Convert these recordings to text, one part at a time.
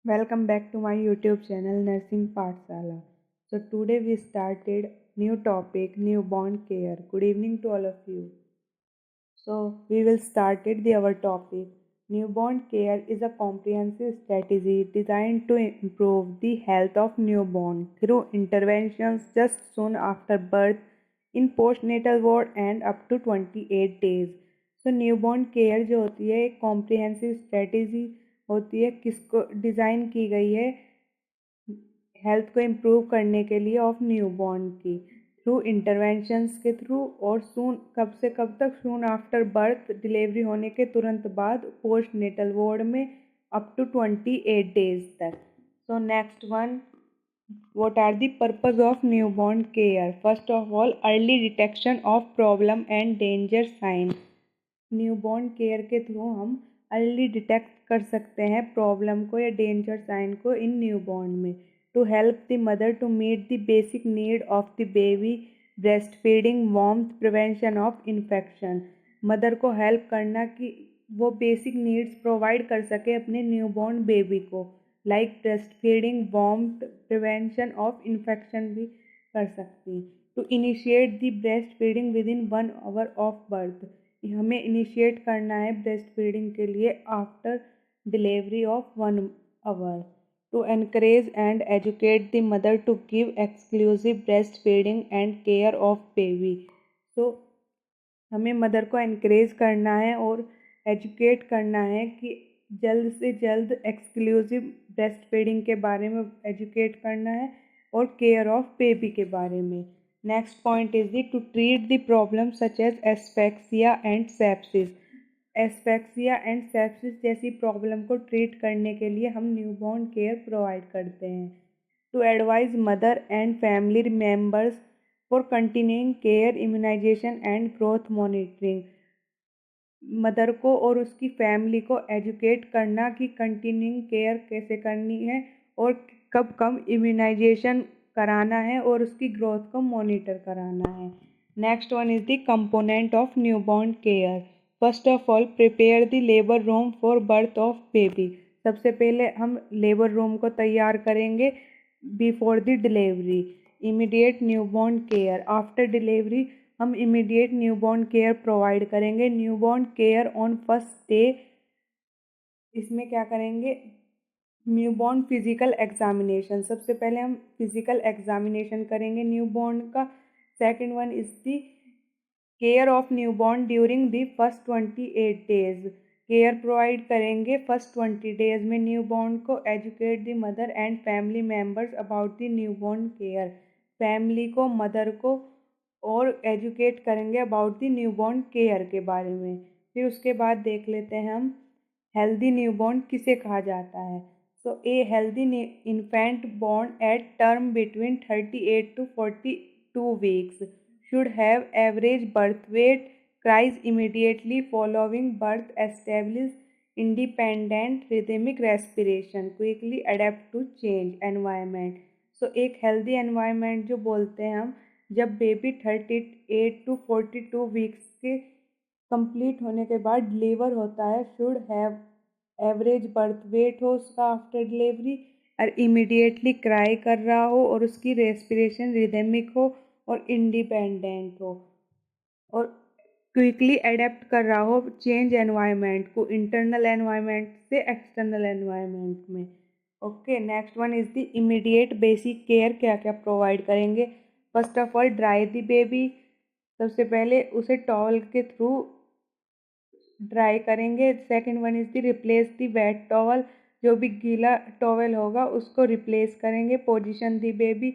Welcome back to my YouTube channel Nursing Pathshala. So today we started new topic newborn care. Good evening to all of you. So we will started our topic. Newborn care is a comprehensive strategy designed to improve the health of newborn through interventions just soon after birth in postnatal ward and up to 28 days. So newborn care जो होती है एक comprehensive strategy होती है, किसको design की गई है हेल्थ को इम्प्रूव करने के लिए ऑफ न्यूबॉर्न की थ्रू इंटरवेंशंस के थ्रू और सून कब से कब तक सून आफ्टर बर्थ डिलीवरी होने के तुरंत बाद पोस्ट नेटल वार्ड में अप टू 28 डेज तक. So next one, what are the purpose of newborn care? First of all, early detection of problem and danger signs. Newborn care के through हम early detect कर सकते हैं problem को या danger sign को इन न्यूबॉर्न में. To help the mother to meet the basic need of the baby, breast feeding, warmth, prevention of infection. Mother को हेल्प करना कि वो बेसिक नीड्स प्रोवाइड कर सके अपने न्यूबॉर्न बेबी को, like breast feeding, warmth, prevention of infection भी कर सकती. To initiate the breast feeding within 1 hour of birth. हमें इनिशिएट करना है ब्रेस्ट फीडिंग के लिए after delivery of 1 hour. To encourage and educate the mother to give exclusive breast feeding and care of baby. तो हमें mother को encourage करना है और एजुकेट करना है कि जल्द से जल्द एक्सक्लूसिव ब्रेस्ट फीडिंग के बारे में एजुकेट करना है और केयर ऑफ बेबी के बारे में. Next point is to treat the problem such as asphyxia and sepsis. Asphyxia and sepsis जैसी प्रॉब्लम को ट्रीट करने के लिए हम न्यूबॉर्न केयर प्रोवाइड करते हैं. To advise mother and family members for continuing care, immunization and growth monitoring. Mother को और उसकी फैमिली को एजुकेट करना कि कंटिन्यूइंग केयर कैसे करनी है और कब कब इम्यूनाइजेशन कराना है और उसकी ग्रोथ को मॉनिटर कराना है. Next one is the component of newborn care. First of all, prepare the labour room for birth of baby. सबसे पहले हम लेबर रूम को तैयार करेंगे before the delivery. Immediate newborn care. After delivery हम इमीडिएट न्यूबॉर्न केयर प्रोवाइड करेंगे. Newborn care on first day, इसमें क्या करेंगे, न्यूबॉर्न फिजिकल एग्जामिनेशन. सबसे पहले हम फिजिकल एग्जामिनेशन करेंगे न्यूबॉर्न का. Second one is the care of newborn during the first 28 days. Care provide करेंगे फर्स्ट 20 डेज में न्यूबॉर्न को. Educate the mother and family members about the newborn care. Family को, mother को और educate करेंगे about the newborn care के बारे में. फिर उसके बाद देख लेते हैं हम हेल्दी न्यूबॉर्न किसे कहा जाता है. So a healthy infant born at term between 38 to 42 वीक्स should have average birth weight, cries immediately following birth, establish independent rhythmic respiration, quickly adapt to change environment. So एक healthy environment जो बोलते हैं हम, जब बेबी 38 to 42 वीक्स के complete होने के बाद डिलीवर होता है, should have average birth weight हो उसका आफ्टर डिलीवरी, और इमीडिएटली क्राई कर रहा हो और उसकी रेस्पिरेशन रिदमिक हो और इंडिपेंडेंट हो और क्विकली एडेप्ट कर रहा हो चेंज एनवायरनमेंट को, इंटरनल एनवायरनमेंट से एक्सटर्नल एनवायरनमेंट में. Okay, next one is the immediate basic care. क्या क्या प्रोवाइड करेंगे. First of all, dry the baby. सबसे पहले उसे टॉवल के थ्रू ड्राई करेंगे. Second one is the replace the wet towel. जो भी गीला टॉवल होगा उसको रिप्लेस करेंगे. Position the baby.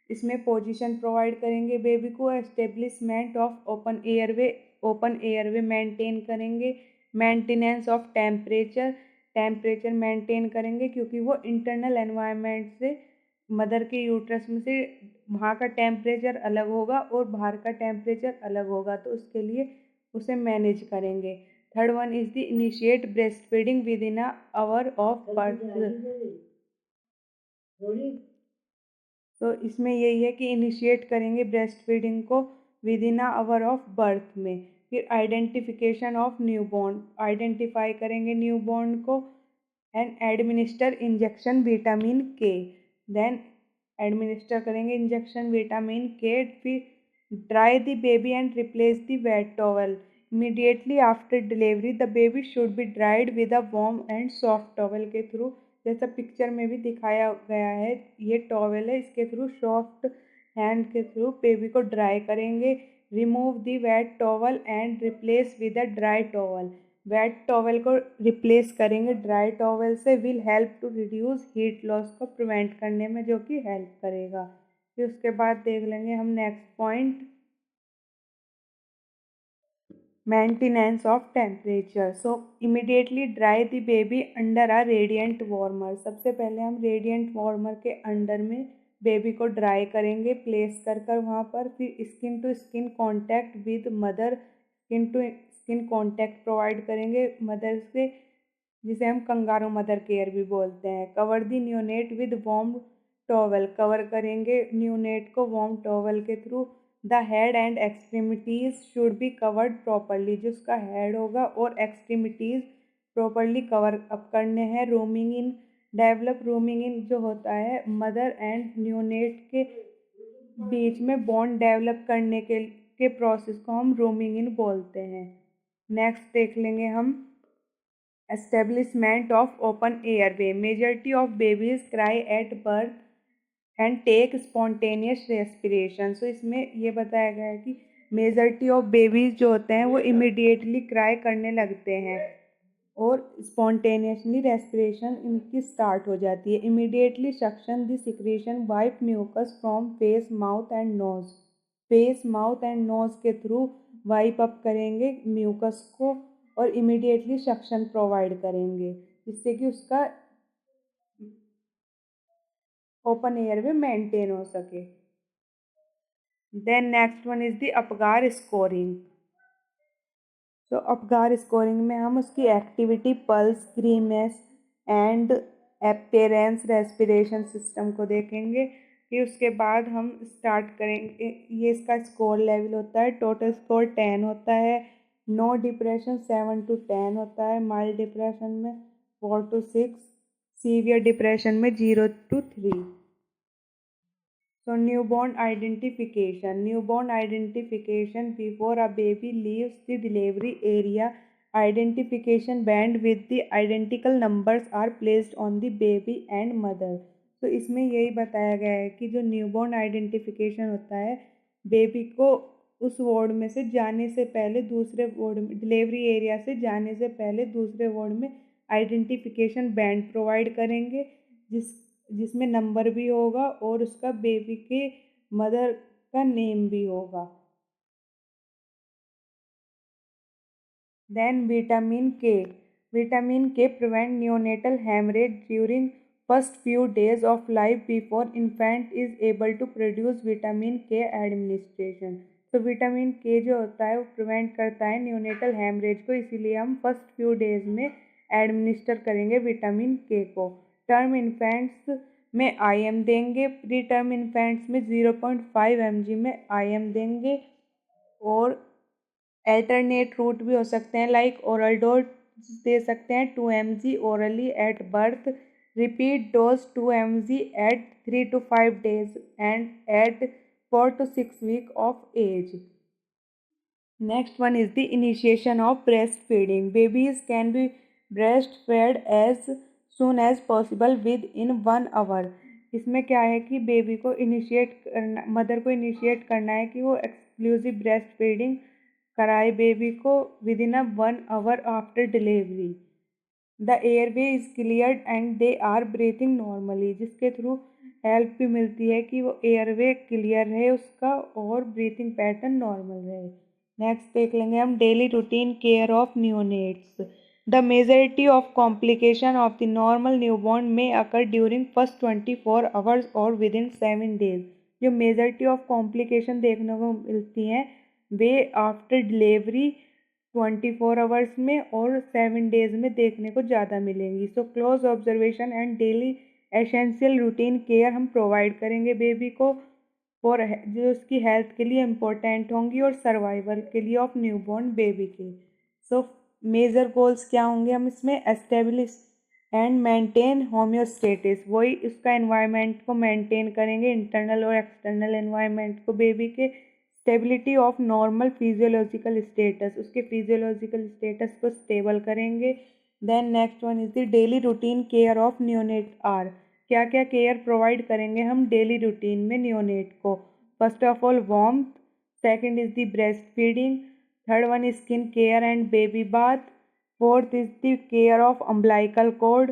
इसमें पोजीशन प्रोवाइड करेंगे बेबी को. Establishment of open airway maintain करेंगे. मेंटेनेंस ऑफ टेम्परेचर मेंटेन करेंगे क्योंकि वो इंटरनल एनवायरनमेंट से, मदर के यूट्रस में से वहाँ का टेम्परेचर अलग होगा और बाहर का टेम्परेचर अलग होगा, तो उसके लिए उसे मैनेज करेंगे. Third one is the initiate breast feeding within a hour of birth. तो इसमें यही है कि इनिशिएट करेंगे ब्रेस्ट फीडिंग को within a hour of birth में. फिर आइडेंटिफिकेशन ऑफ न्यूबॉर्न. आइडेंटिफाई करेंगे न्यूबॉर्न को. And administer injection vitamin K. Then administer करेंगे इंजेक्शन विटामिन के। फिर dry the baby and replace the wet towel. Immediately after delivery the baby should be dried with a warm and soft towel के थ्रू। जैसा picture में भी दिखाया गया है, ये टॉवल है, इसके थ्रू सॉफ्ट हैंड के थ्रू बेबी को ड्राई करेंगे। Remove the wet towel and replace with a dry towel. Wet towel को रिप्लेस करेंगे ड्राई टॉवल से। Will help to reduce heat loss को प्रिवेंट करने में, जो कि हेल्प करेगा। फिर उसके बाद देख लेंगे हम next point, maintenance of temperature. So immediately dry the baby under a radiant warmer. सबसे पहले हम रेडिएंट वार्मर के अंडर में बेबी को ड्राई करेंगे, प्लेस कर वहाँ पर। फिर skin to skin contact with mother, skin to skin contact provide करेंगे मदर से, जिसे हम कंगारू मदर केयर भी बोलते हैं। Cover the neonate with warm towel. Cover करेंगे न्यूनेट को वार्म टॉवल के through. The head and extremities should be covered properly. जो उसका हेड होगा और एक्सट्रीमिटीज़ प्रॉपरली कवर अप करने हैं। Rooming in develop. Rooming in जो होता है मदर एंड न्यूनेट के बीच में बॉन्ड डेवलप करने के प्रोसेस को हम रूमिंग इन बोलते हैं। नेक्स्ट देख लेंगे हम establishment of open airway. Majority of babies cry at birth and take spontaneous respiration. So इसमें ये बताया गया है कि मेजॉरिटी ऑफ बेबीज जो होते हैं वो इमिडिएटली क्राई करने लगते हैं और स्पॉन्टेनियसली रेस्पिरेशन इनकी स्टार्ट हो जाती है। Immediately suction the secretion, wipe mucus from face mouth and nose. Face mouth and nose के थ्रू वाइप अप करेंगे म्यूकस को और इमिडिएटली सक्शन प्रोवाइड करेंगे, जिससे कि उसका ओपन एयर में मेंटेन हो सके। Then next one is the Apgar scoring. तो अपगार स्कोरिंग में हम उसकी activity, pulse, greenness and appearance, respiration system को देखेंगे। फिर उसके बाद हम स्टार्ट करेंगे, ये इसका स्कोर लेवल होता है। टोटल स्कोर 10 होता है। नो डिप्रेशन 7 to 10 होता है। माइल्ड डिप्रेशन में 4 to 6, सीवियर डिप्रेशन में 0 to 3। So newborn identification. Newborn identification before a baby leaves the delivery area. Identification band with the identical numbers are placed on the baby and mother. तो इसमें यही बताया गया है कि जो न्यूबॉर्न आइडेंटिफिकेशन होता है, बेबी को उस वार्ड में से जाने से पहले दूसरे वार्ड में, डिलीवरी एरिया से जाने से पहले दूसरे वार्ड में आइडेंटिफिकेशन बैंड प्रोवाइड करेंगे, जिसमें नंबर भी होगा और उसका बेबी के मदर का नेम भी होगा। Then vitamin K. Vitamin K prevent neonatal haemorrhage during first few days of life before infant is able to produce vitamin K administration. तो विटामिन के जो होता है वो प्रिवेंट करता है न्यूनेटल हेमरेज को, इसीलिए हम फर्स्ट फ्यू डेज में एडमिनिस्टर करेंगे विटामिन के को। टर्म इन्फेंट्स में IM देंगे। प्री टर्म इन्फेंट्स में 0.5 mg में IM देंगे। और अल्टरनेट रूट भी हो सकते हैं, लाइक ओरल डोज दे सकते हैं 2 mg orally at birth. Repeat dose 2 mg at 3 to 5 days and at 4 to 6 weeks of age. Next one is the initiation of breastfeeding. Babies can be breastfed as soon as possible within 1 hour. इसमें क्या है कि baby को initiate करना, mother को initiate करना है कि वो एक्सक्लूसिव ब्रेस्ट फीडिंग कराए बेबी को within a 1 hour after delivery. The airway is cleared and they are breathing normally, जिसके थ्रू हेल्प भी मिलती है कि वो एयरवे क्लियर रहे उसका और ब्रीथिंग पैटर्न नॉर्मल रहे। नेक्स्ट देख लेंगे हम daily routine care of neonates. The majority of complication of the normal newborn में अकर ड्यूरिंग फर्स्ट 24 hours और विदिन 7 days। जो मेजॉरिटी ऑफ कॉम्प्लिकेशन देखने को मिलती हैं वे आफ्टर डिलीवरी 24 hours में और 7 days में देखने को ज़्यादा मिलेंगी। So close observation and daily essential routine care हम प्रोवाइड करेंगे बेबी को, और जो उसकी हेल्थ के लिए इम्पोर्टेंट होंगी और सर्वाइवल के लिए ऑफ न्यूबॉर्न बेबी के। सो मेजर गोल्स क्या होंगे हम इसमें, एस्टेब्लिश एंड मेंटेन होम्योस्टेटिस, वही उसका एनवायरनमेंट को मेंटेन करेंगे, इंटरनल और एक्सटर्नल एनवायरनमेंट को, बेबी के stability of normal physiological status, उसके फिजियोलॉजिकल स्टेटस को स्टेबल करेंगे। Then next one is the daily routine care of neonate are, क्या क्या केयर प्रोवाइड करेंगे हम डेली रूटीन में न्योनेट को। First of all warmth, second is the breast feeding, third one is skin care and baby bath, fourth is the care of umbilical cord,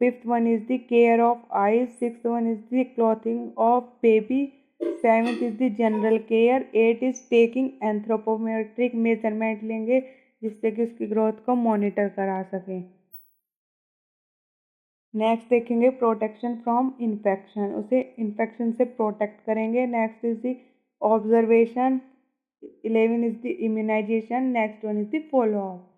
fifth one is the care of eyes, sixth one is the clothing of baby, seventh is the general care, eight is taking anthropometric measurement लेंगे जिससे कि उसकी growth को monitor करा सकें। Next देखेंगे protection from infection, उसे infection से प्रोटेक्ट करेंगे। Next is the observation, 11 is the immunization, next one is the follow up.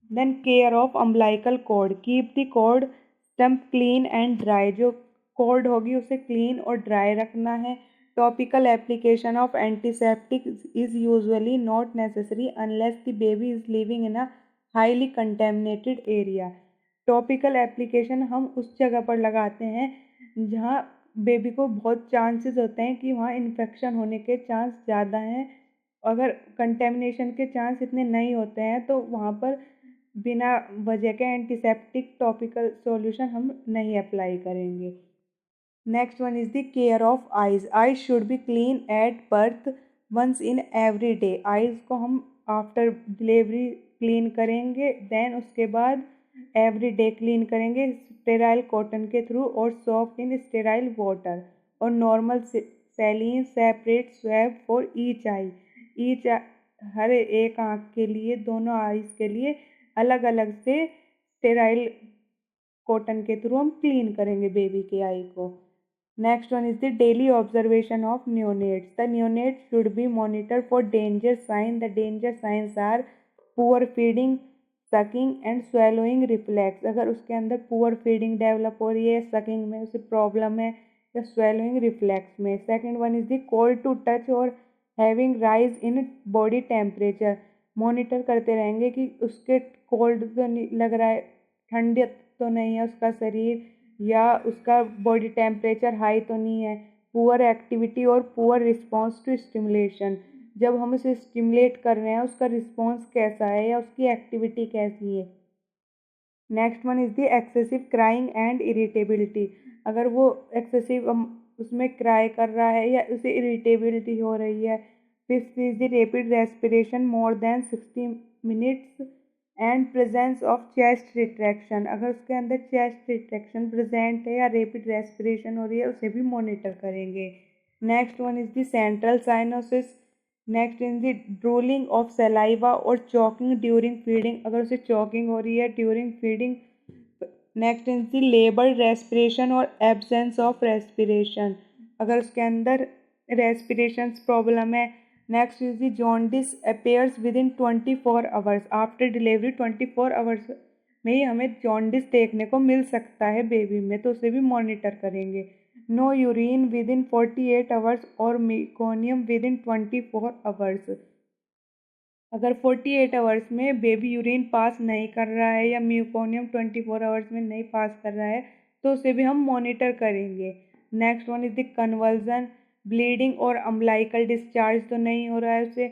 Then care of umbilical cord, keep the cord stump clean and dry, जो cord होगी उसे clean और dry रखना है। Topical application of antiseptic is usually not necessary unless the baby is living in a highly contaminated area. Topical application हम उस जगह पर लगाते हैं जहाँ बेबी को बहुत चांसेस होते हैं कि वहाँ इन्फेक्शन होने के चांस ज़्यादा हैं। अगर कंटेमिनेशन के चांस इतने नहीं होते हैं तो वहाँ पर बिना वजह के एंटीसेप्टिक टॉपिकल सॉल्यूशन हम नहीं अप्लाई करेंगे। Next one is the care of eyes, eyes should be clean at birth once in every day, eyes को हम आफ्टर डिलीवरी क्लीन करेंगे। देन उसके बाद एवरी डे क्लीन करेंगे स्टेराइल कॉटन के थ्रू और सॉफ्ट इन स्टेराइल वाटर, और normal saline separate swab for each eye, each हर एक आँख के लिए, दोनों आइज़ के लिए अलग अलग से स्टेराइल कॉटन के थ्रू हम क्लीन करेंगे बेबी के आई को। Next one is the daily observation of neonates, the neonate should be monitor for danger sign, the danger signs are poor feeding, sucking and swallowing reflex, अगर उसके अंदर poor feeding develop हो रही है, sucking में उसे problem है, या स्वेलोइंग रिफ्लेक्स में। Second one is the cold to touch और having rise in body temperature, monitor करते रहेंगे कि उसके कोल्ड तो नहीं लग रहा है, ठंड तो नहीं है उसका शरीर, या उसका बॉडी टेम्परेचर हाई तो नहीं है। पुअर एक्टिविटी और पुअर रिस्पॉन्स टू स्टिमुलेशन, जब हम उसे स्टिमुलेट कर रहे हैं उसका रिस्पॉन्स कैसा है या उसकी एक्टिविटी कैसी है। Next one is the excessive crying and irritability, अगर वो एक्सेसिव उसमें क्राई कर रहा है या उसे इरिटेबिलिटी हो रही है। Fifth is the rapid respiration more than 60 minutes and presence of chest retraction, अगर उसके अंदर चेस्ट रिट्रैक्शन प्रेजेंट है या रैपिड रेस्पिरेशन हो रही है उसे भी मॉनिटर करेंगे। Next one is the central cyanosis, next in the drooling of saliva और चॉकिंग ड्यूरिंग फीडिंग, अगर उसे चॉकिंग हो रही है during feeding. Next in the labour respiration और एब्सेंस ऑफ रेस्पिरेशन, अगर उसके अंदर रेस्पिरेशन प्रॉब्लम है। Next is the jaundice appears with in 24 hours, after delivery 24 hours में ही हमें जॉन्डिस देखने को मिल सकता है बेबी में, तो उसे भी मॉनिटर करेंगे। No urine within 48 hours और मेकोनियम विद इन 24 आवर्स, अगर 48 आवर्स में बेबी यूरिन पास नहीं कर रहा है या म्यूकोनियम 24 आवर्स में नहीं पास कर रहा है तो उसे भी हम मॉनिटर करेंगे। Next one is the conversion, bleeding और अम्बलाइकल डिस्चार्ज तो नहीं हो रहा है उसे।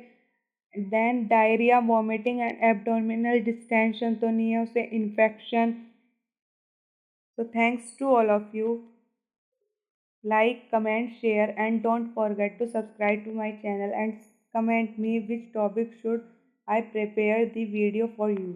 Then diarrhoea, vomiting and abdominal distension तो नहीं है उसे, infection. So thanks to all of you. Like, comment, share and don't forget to subscribe to my channel and comment me which topic should I prepare the video for you.